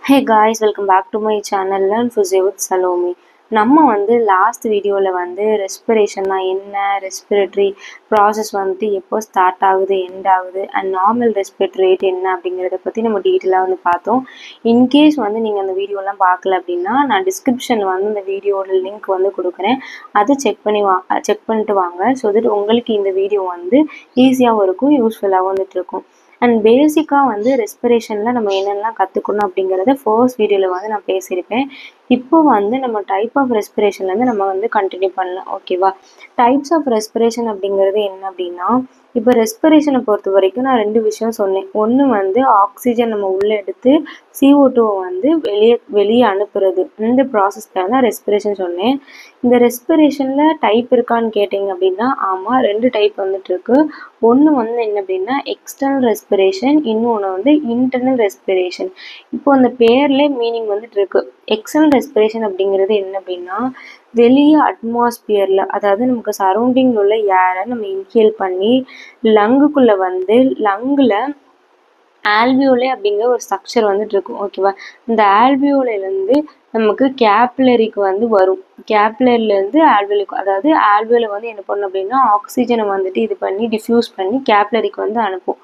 Hey guys, welcome back to my channel Learn Physics with Salome. நம்ம last வீடியோவில் ரெஸ்பிரேஷன்னா என்ன, respiratory process எப்போ start ஆகுது, எண்ட் ஆகுது, அண்ட் நார்மல் ரெஸ்பிரேட்டரி ரேட் என்ன அப்படிங்கிறத பற்றி நம்ம டீட்டெயிலாக பார்த்தோம். இன்கேஸ் நீங்கள் அந்த வீடியோலாம் பார்க்கல அப்படின்னா நான் டிஸ்கிரிப்ஷனில் இந்த வீடியோட லிங்க் கொடுக்குறேன். அதை செக் பண்ணிட்டு வாங்க. ஸோ தட் உங்களுக்கு இந்த வீடியோ ஈஸியாகவும் இருக்கும், யூஸ்ஃபுல்லாகவும் இருக்கும். அண்ட் பேசிக்காக ரெஸ்பிரேஷனில் நம்ம என்னென்னலாம் கற்றுக்கணும் அப்படிங்கிறத ஃபர்ஸ்ட் வீடியோவில் நான் பேசியிருப்பேன். இப்போ நம்ம டைப் ஆஃப் ரெஸ்பிரேஷன்லேருந்து நம்ம கண்டினியூ பண்ணலாம். ஓகேவா? டைப்ஸ் ஆஃப் ரெஸ்பிரேஷன் அப்படிங்கிறது என்ன அப்படின்னா, இப்போ ரெஸ்பிரேஷனை பொறுத்த வரைக்கும் நான் 2 விஷயம் சொன்னேன். ஒன்று ஆக்சிஜன் நம்ம உள்ளே எடுத்து CO2 வெளியே அனுப்புறது, இந்த ப்ராசஸ்க்காக தான் ரெஸ்பிரேஷன் சொன்னேன். இந்த ரெஸ்பிரேஷனில் டைப் இருக்கான்னு கேட்டிங்க அப்படின்னா ஆமாம், 2 டைப் இருக்கு. ஒன்று என்ன அப்படின்னா எக்ஸ்டர்னல் ரெஸ்பிரேஷன், இன்னொன்று இன்டர்னல் ரெஸ்பிரேஷன். இப்போ அந்த பேர்லேயே மீனிங் இருக்கு. எக்ஸ்டர்னல் ரெஸ்பிரேஷன் அப்படிங்கிறது என்ன அப்படின்னா வெளியே அட்மாஸ்பியரில், அதாவது நமக்கு சரௌண்டிங்கில் உள்ள ஏரை நம்ம இன்ஹேல் பண்ணி லங்குக்குள்ளே லங்கில் ஆல்வியோலே அப்படிங்கிற ஒரு ஸ்ட்ரக்சர் இருக்கும். ஓகேவா? இந்த ஆல்வியோலேருந்து நமக்கு கேப்லரிக்கு வரும். கேப்லரிலேருந்து ஆல்வியோலுக்கு, அதாவது ஆல்வியோவில் என்ன பண்ணும் அப்படின்னா ஆக்சிஜனை இது பண்ணி டிஃப்யூஸ் பண்ணி கேப்லரிக்கு அனுப்பும்.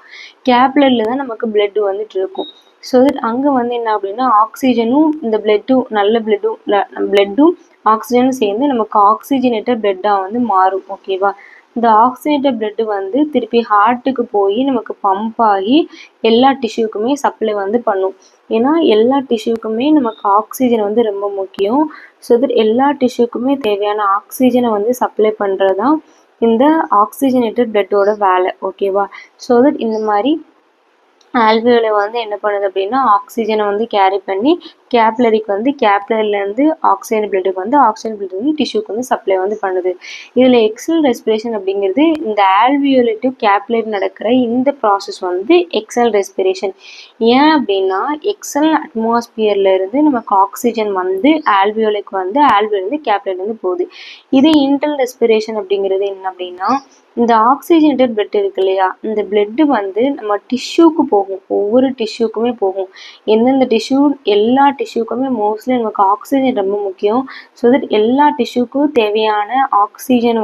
கேப்லரியில் தான் நமக்கு பிளட் இருக்கும். ஸோ தட் அங்கே என்ன அப்படின்னா ஆக்சிஜனும் இந்த பிளட்டும், நல்ல பிளட்டும் ஆக்சிஜனும் சேர்ந்து நமக்கு ஆக்சிஜனேட்டட் பிளட்டாக மாறும். ஓகேவா? இந்த ஆக்சிஜனேட்டட் பிளட்டு திருப்பி ஹார்ட்டுக்கு போய் நமக்கு பம்ப் ஆகி எல்லா டிஷ்யூக்குமே சப்ளை பண்ணும். ஏன்னா எல்லா டிஷ்யூக்குமே நமக்கு ஆக்சிஜன் ரொம்ப முக்கியம். ஸோ தட் எல்லா டிஷ்யூக்குமே தேவையான ஆக்சிஜனை சப்ளை பண்ணுறது தான் இந்த ஆக்சிஜனேட்டட் பிளட்டோட வேலை. ஓகேவா? ஸோ தட் இந்த மாதிரி ஆல்வியோல என்ன பண்ணுது அப்படின்னா ஆக்சிஜனை கேரி பண்ணி கேப்லரிக்கு கேப்லரிலேருந்து ஆக்சிஜன் பிளட்டுக்கு ஆக்சிஜன் பிளட் டிஷ்யூக்கு சப்ளை பண்ணுது. இதில் எக்ஸ்டர்னல் ரெஸ்பிரேஷன் அப்படிங்கிறது இந்த ஆல்வியோல டு கேப்லரி நடக்கிற இந்த ப்ராசஸ் எக்ஸ்டர்னல் ரெஸ்பிரேஷன். ஏன் அப்படின்னா எக்ஸ்டர்னல் அட்மாஸ்பியர்லேருந்து நமக்கு ஆக்சிஜன் ஆல்வியோலுக்கு ஆல்வியோலேருந்து கேப்லரிலேருந்து போகுது. இது இன்டர்னல் ரெஸ்பிரேஷன் அப்படிங்கிறது என்ன அப்படின்னா இந்த ஆக்சிஜனேட்டட் பிளட் இருக்கு இல்லையா, இந்த பிளட்டு நம்ம டிஷ்யூக்கு போகும். ஒவ்வொரு டிஷ்யூக்குமே போகும். எந்தெந்த டிஷ்யூ, எல்லா டிஷ்யூக்குமே மோஸ்ட்லி நமக்கு ஆக்சிஜன் ரொம்ப முக்கியம். ஸோ தட் எல்லா டிஷ்யூக்கும் தேவையான ஆக்சிஜன்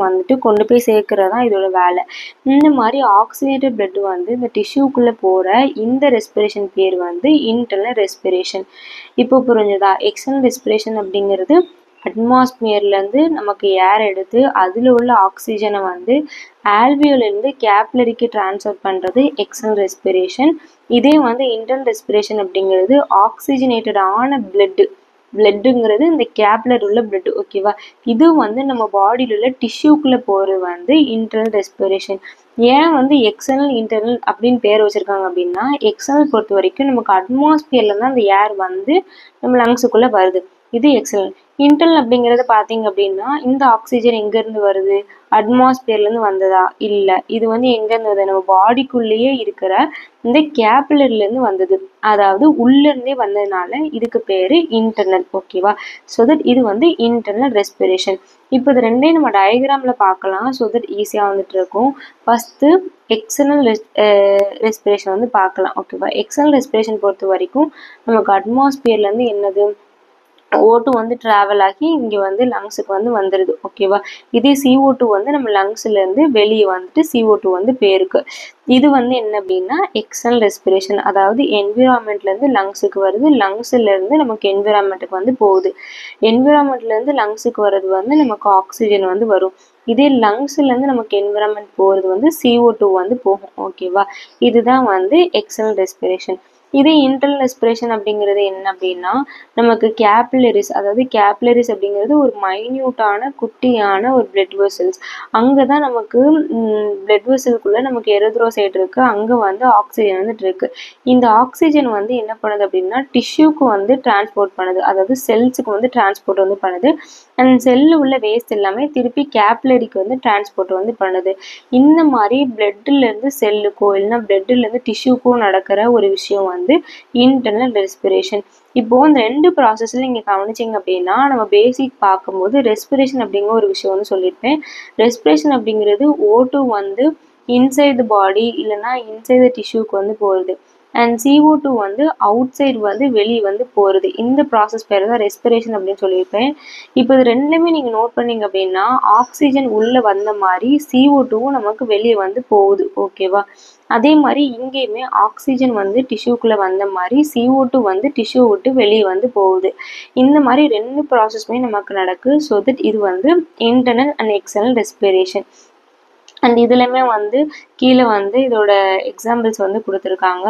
கொண்டு போய் சேர்க்கறது தான் இதோட வேலை. இந்த மாதிரி ஆக்சிஜனேட்டட் பிளட் இந்த டிஷ்யூக்குள்ளே போகிற இந்த ரெஸ்பிரேஷன் பேர் இன்டர்னல் ரெஸ்பிரேஷன். இப்போ புரிஞ்சதா? எக்ஸ்டர்னல் ரெஸ்பிரேஷன் அப்படிங்கிறது அட்மாஸ்பியர்லேருந்து நமக்கு ஏர் எடுத்து அதில் உள்ள ஆக்சிஜனை ஆல்வியோலேருந்து கேப்லரிக்கு டிரான்ஸ்ஃபர் பண்ணுறது எக்ஸ்டர்னல் ரெஸ்பிரேஷன். இதே இன்டர்னல் ரெஸ்பிரேஷன் அப்படிங்கிறது ஆக்சிஜனேட்டடான பிளட்டுங்கிறது இந்த கேப்லர் உள்ள பிளட். ஓகேவா? இது நம்ம பாடியில் உள்ள டிஷ்யூக்குள்ளே போகிறது இன்டர்னல் ரெஸ்பிரேஷன். ஏன் எக்ஸ்டர்னல் இன்டர்னல் அப்படின்னு பேர் வச்சுருக்காங்க அப்படின்னா எக்ஸ்டர்னல் பொறுத்த வரைக்கும் நமக்கு அட்மாஸ்பியரில் தான் அந்த ஏர் நம்ம லங்ஸுக்குள்ளே வருது. இது எக்ஸ்டர்னல். இன்டர்னல் அப்படிங்கிறத பார்த்தீங்க அப்படின்னா இந்த ஆக்சிஜன் எங்கேருந்து வருது, அட்மாஸ்பியர்லேருந்து வந்ததா? இல்லை, இது எங்கேருந்து வருது, நம்ம பாடிக்குள்ளேயே இருக்கிற இந்த கேப்லரிலேருந்து வந்தது. அதாவது உள்ளேருந்தே வந்ததுனால இதுக்கு பேர் இன்டர்னல். ஓகேவா? ஸோ தட் இது இன்டர்னல் ரெஸ்பிரேஷன். இப்போ இது ரெண்டையும் நம்ம டயக்ராமில் பார்க்கலாம். ஸோ தட் ஈஸியாக இருக்கும். ஃபஸ்ட்டு எக்ஸ்டர்னல் ரெஸ்பிரேஷன் பார்க்கலாம். ஓகேவா? எக்ஸ்டர்னல் ரெஸ்பிரேஷன் பொறுத்த வரைக்கும் நமக்கு அட்மாஸ்பியர்லேருந்து என்னது O2 ட்ராவல் ஆகி இங்கே லங்ஸுக்கு வந்துடுது. ஓகேவா? இதே CO2 நம்ம லங்ஸ்லேருந்து வெளியே CO2 பேருக்கு. இது என்ன அப்படின்னா எக்ஸ்டர்னல் ரெஸ்பிரேஷன். அதாவது என்விரான்மெண்ட்லேருந்து லங்ஸுக்கு வருது, லங்ஸ்லேருந்து நமக்கு என்விரான்மெண்ட்டுக்கு போகுது. என்விரான்மெண்ட்லேருந்து லங்ஸுக்கு வர்றது நமக்கு ஆக்சிஜன் வரும். இதே லங்ஸ்லேருந்து நமக்கு என்விரான்மெண்ட் போகிறது CO2 போகும். ஓகேவா? இதுதான் எக்ஸ்டர்னல் ரெஸ்பிரேஷன். இதே இன்டர்னல் ரெஸ்பிரேஷன் அப்படிங்கிறது என்ன அப்படின்னா நமக்கு கேப்லரிஸ், அதாவது கேப்லரிஸ் அப்படிங்கிறது ஒரு மைன்யூட்டான குட்டியான ஒரு பிளட் வெசல்ஸ். அங்கே தான் நமக்கு பிளட் வெசலுக்குள்ளே நமக்கு எரித்ரோசைட் இருக்குது. அங்கே ஆக்சிஜன் இருக்குது. இந்த ஆக்சிஜன் என்ன பண்ணுது அப்படின்னா டிஷ்யூக்கு டிரான்ஸ்போர்ட் பண்ணுது, அதாவது செல்ஸுக்கு டிரான்ஸ்போர்ட் பண்ணுது. அண்ட் செல்லு உள்ள வேஸ்ட் எல்லாமே திருப்பி கேப்லரிக்கு டிரான்ஸ்போர்ட் பண்ணுது. இந்த மாதிரி பிளட்லேருந்து செல்லுக்கோ இல்லைன்னா பிளட்லேருந்து டிஷ்யூக்கோ நடக்கிற ஒரு விஷயம் இன்டர்னல் ரெஸ்பிரேஷன். இப்போ இந்த 2 ப்ராசஸ்ல நீங்க கவனிச்சிங்க அப்படின்னா நம்ம பேசிக் பார்க்கும்போது ரெஸ்பிரேஷன் அப்படிங்கிற ஒரு விஷயம் சொல்லியிருப்பேன். ரெஸ்பிரேஷன் அப்படிங்கிறது O2 இன்சைட் த பாடி இல்லைன்னா இன்சைட் த டிஷ்யூக்கு போகுது. அண்ட் CO2 வந்து அவுட் சைடு வந்து வெளியே வந்து போகிறது. இந்த ப்ராசஸ் பேர் தான் ரெஸ்பிரேஷன் அப்படின்னு சொல்லியிருப்பேன். இப்போ இது ரெண்டுலையுமே நீங்கள் நோட் பண்ணீங்க அப்படின்னா ஆக்சிஜன் உள்ளே வந்த மாதிரி CO2வும் நமக்கு வெளியே வந்து போகுது. ஓகேவா? அதே மாதிரி இங்கேயுமே ஆக்சிஜன் வந்து டிஷ்யூக்குள்ளே வந்த மாதிரி CO2 வந்து டிஷ்யூ விட்டு வெளியே வந்து போகுது. இந்த மாதிரி 2 ப்ராசஸுமே நமக்கு நடக்கு. ஸோ தட் இது வந்து internal and external respiration. And இதுலையுமே வந்து கீழே வந்து இதோட எக்ஸாம்பிள்ஸ் வந்து கொடுத்துருக்காங்க.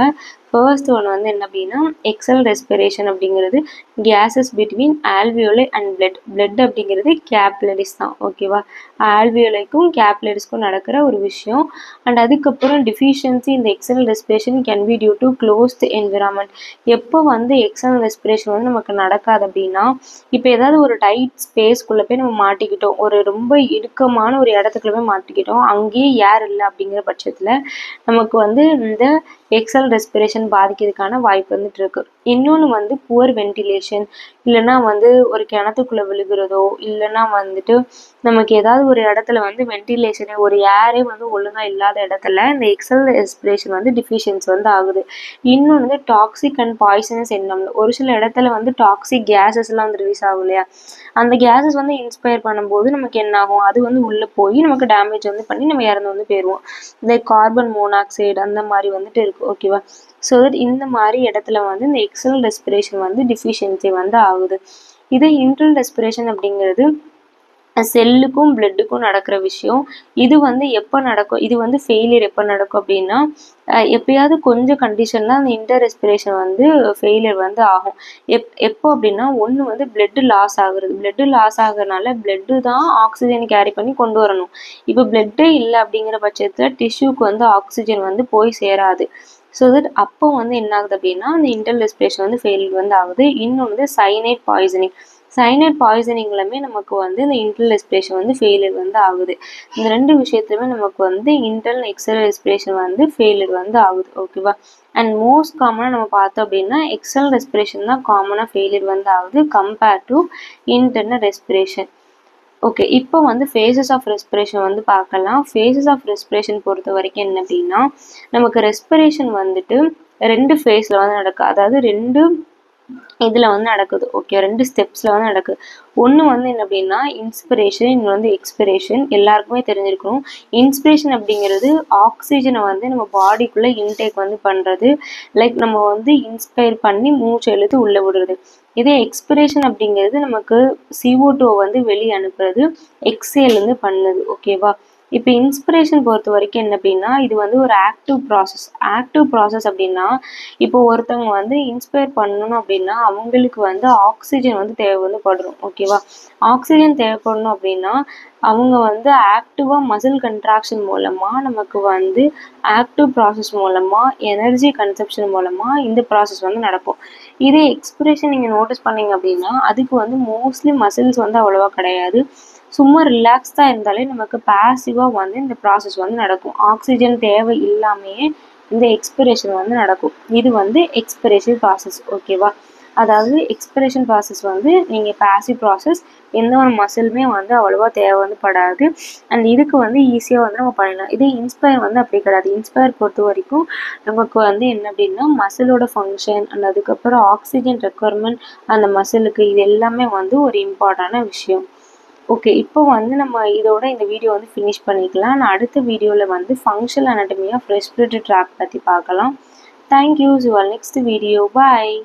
ஃபர்ஸ்ட் ஒன் வந்து என்ன அப்படின்னா எக்ஸல் ரெஸ்பிரேஷன் அப்படிங்கிறது gases between alveoli and blood அப்படிங்கிறது கேப்லரிஸ் தான். ஓகேவா? ஆல்வியோலைக்கும் கேப்லரிஸ்க்கும் நடக்கிற ஒரு விஷயம். அண்ட் அதுக்கப்புறம் டிஃபிஷியன்சி இந்த external respiration can be due to closed environment. எப்போ வந்து எக்ஸல் ரெஸ்பிரேஷன் வந்து நமக்கு நடக்காது அப்படின்னா இப்போ ஏதாவது ஒரு டைட் ஸ்பேஸ்க்குள்ளே போய் நம்ம மாட்டிக்கிட்டோம், ஒரு ரொம்ப இடுக்கமான ஒரு இடத்துக்குள்ள போய் மாட்டிக்கிட்டோம், அங்கேயே ஏர் இல்லை அப்படிங்கிற பட்சத்தில் நமக்கு வந்து இந்த எக்ஸல் ரெஸ்பிரேஷன் பாதிக்கிறதுக்கான வாய்ப்பு வந்துட்டு இருக்கு. இன்னொன்று வந்து புவர் வென்டிலேஷன், இல்லைன்னா வந்து ஒரு கிணத்துக்குள்ளே விழுகிறதோ, இல்லைன்னா வந்துட்டு நமக்கு ஏதாவது ஒரு இடத்துல வந்து வென்டிலேஷனே ஒரு ஏரே வந்து ஒழுங்காக இல்லாத இடத்துல இந்த எக்ஸல் ரெஸ்பிரேஷன் வந்து டிஃபிஷியன்சி வந்து ஆகுது. இன்னொன்று வந்து டாக்ஸிக் அண்ட் பாய்சனஸ் எண்ணம், ஒரு சில இடத்துல வந்து டாக்ஸிக் கேஸஸ்லாம் வந்து ரிலீஸ் ஆகும் இல்லையா, அந்த கேஸஸ் வந்து இன்ஸ்பயர் பண்ணும்போது நமக்கு என்ன ஆகும், அது வந்து உள்ளே போய் நமக்கு டேமேஜ் வந்து பண்ணி நம்ம இறந்து வந்து போயிடுவோம். லைக் கார்பன் மோனாக்சைடு அந்த மாதிரி வந்துட்டு இருக்கு. ஓகேவா? ஸோ தட் இந்த மாதிரி இடத்துல வந்து இந்த எக்ஸல் ரெஸ்பிரேஷன் வந்து டிஃபிஷியன்சி வந்து ஆகுது. இதே இன்டர்னல் ரெஸ்பிரேஷன் அப்படிங்கிறது செல்லுக்கும் பிளட்டுக்கும் நடக்கிற விஷயம். இது வந்து எப்போ நடக்கும், இது வந்து ஃபெயிலியர் எப்போ நடக்கும் அப்படின்னா எப்பயாவது கொஞ்சம் கண்டிஷனில் அந்த இன்டர் ரெஸ்பிரேஷன் வந்து ஃபெயிலியர் வந்து ஆகும். எப்போ அப்படின்னா ஒன்று வந்து பிளட்டு லாஸ் ஆகுறது. பிளட்டு லாஸ் ஆகுறதுனால பிளட்டு தான் ஆக்சிஜன் கேரி பண்ணி கொண்டு வரணும். இப்போ பிளட்டே இல்லை அப்படிங்கிற பட்சத்தில் டிஷ்யூக்கு வந்து ஆக்சிஜன் வந்து போய் சேராது. ஸோ தட் அப்போ வந்து என்ன ஆகுது அப்படின்னா அந்த இன்டர் ரெஸ்பிரேஷன் வந்து ஃபெயிலியர் வந்து ஆகுது. இன்னொன்று வந்து சைனைட் பாய்சனிங். சைனைட் பாய்சனிங்லுமே நமக்கு வந்து இந்த இன்டர்னல் ரெஸ்பிரேஷன் வந்து ஃபெயிலியர் வந்து ஆகுது. இந்த 2 விஷயத்துலையுமே நமக்கு வந்து இன்டர்னல் எக்ஸ்டர்னல் ரெஸ்பிரேஷன் வந்து ஃபெயிலியர் வந்து ஆகுது. ஓகேவா? அண்ட் மோஸ்ட் காமனாக நம்ம பார்த்தோம் அப்படின்னா எக்ஸ்டர்னல் ரெஸ்பிரேஷன் தான் காமனாக ஃபெயிலியர் வந்து ஆகுது compare to internal respiration. Okay, இப்போ வந்து ஃபேஸஸ் ஆஃப் ரெஸ்பிரேஷன் வந்து பார்க்கலாம். ஃபேஸஸ் ஆஃப் ரெஸ்பிரேஷன் பொறுத்த வரைக்கும் என்ன அப்படின்னா நமக்கு ரெஸ்பிரேஷன் வந்துட்டு 2 ஃபேஸில் வந்து நடக்குது. அதாவது 2 இதில் வந்து நடக்குது. ஓகே, 2 ஸ்டெப்ஸில் வந்து நடக்குது. ஒன்று வந்து என்ன அப்படின்னா இன்ஸ்பிரேஷன், இன்னொன்று வந்து எக்ஸ்பிரேஷன். எல்லாருக்குமே தெரிஞ்சிருக்கணும். இன்ஸ்பிரேஷன் அப்படிங்கிறது ஆக்சிஜனை வந்து நம்ம பாடிக்குள்ளே இன்டேக் வந்து பண்ணுறது. லைக் நம்ம வந்து இன்ஸ்பயர் பண்ணி மூச்சு இழுத்து உள்ளே விடுறது. இதே எக்ஸ்பிரேஷன் அப்படிங்கிறது நமக்கு CO2 வந்து வெளியே அனுப்புறது, எக்ஸேல் வந்து பண்ணுது. ஓகேவா? இப்போ இன்ஸ்பிரேஷன் பொறுத்த வரைக்கும் என்ன அப்படின்னா இது வந்து ஒரு ஆக்டிவ் ப்ராசஸ். ஆக்டிவ் ப்ராசஸ் அப்படின்னா இப்போ ஒருத்தவங்க வந்து இன்ஸ்பயர் பண்ணணும் அப்படின்னா அவங்களுக்கு வந்து ஆக்சிஜன் வந்து தேவை வந்து படும். ஓகேவா? ஆக்சிஜன் தேவைப்படணும் அப்படின்னா அவங்க வந்து ஆக்டிவாக மசில் கன்ட்ராக்ஷன் மூலமாக நமக்கு வந்து ஆக்டிவ் ப்ராசஸ் மூலமாக எனர்ஜி கன்சப்ஷன் மூலமாக இந்த ப்ராசஸ் வந்து நடக்கும். இதே எக்ஸ்பிரேஷன் நீங்கள் நோட்டீஸ் பண்ணீங்க அப்படின்னா அதுக்கு வந்து மோஸ்ட்லி மசில்ஸ் வந்து அவ்வளோவா கிடையாது. சும்மா ரிலாக்ஸ்டாக இருந்தாலே நமக்கு பாசிவாக வந்து இந்த ப்ராசஸ் வந்து நடக்கும். ஆக்சிஜன் தேவை இல்லாமையே இந்த எக்ஸ்பிரேஷன் வந்து நடக்கும். இது வந்து எக்ஸ்பிரேஷன் ப்ராசஸ். ஓகேவா? அதாவது எக்ஸ்பிரேஷன் ப்ராசஸ் வந்து நீங்கள் பாசிவ் ப்ராசஸ், எந்த ஒரு மசிலுமே வந்து அவ்வளோவா தேவை வந்து படாது. அண்ட் இதுக்கு வந்து ஈஸியாக வந்து நம்ம பண்ணலாம். இதே இன்ஸ்பயர் வந்து அப்படி கிடையாது. இன்ஸ்பயர் பொறுத்த வரைக்கும் நமக்கு வந்து என்ன அப்படின்னா மசிலோட ஃபங்க்ஷன் அண்ட் அதுக்கப்புறம் ஆக்சிஜன் ரெக்குவயர்மெண்ட் அந்த மசிலுக்கு இது எல்லாமே வந்து ஒரு இம்பார்ட்டண்டான விஷயம். ஓகே, இப்போ வந்து நம்ம இதோட இந்த வீடியோ வந்து ஃபினிஷ் பண்ணிக்கலாம். நான் அடுத்த வீடியோவில் வந்து functional anatomy of respiratory tract பற்றி பார்க்கலாம். Thank you. Your next video. Bye.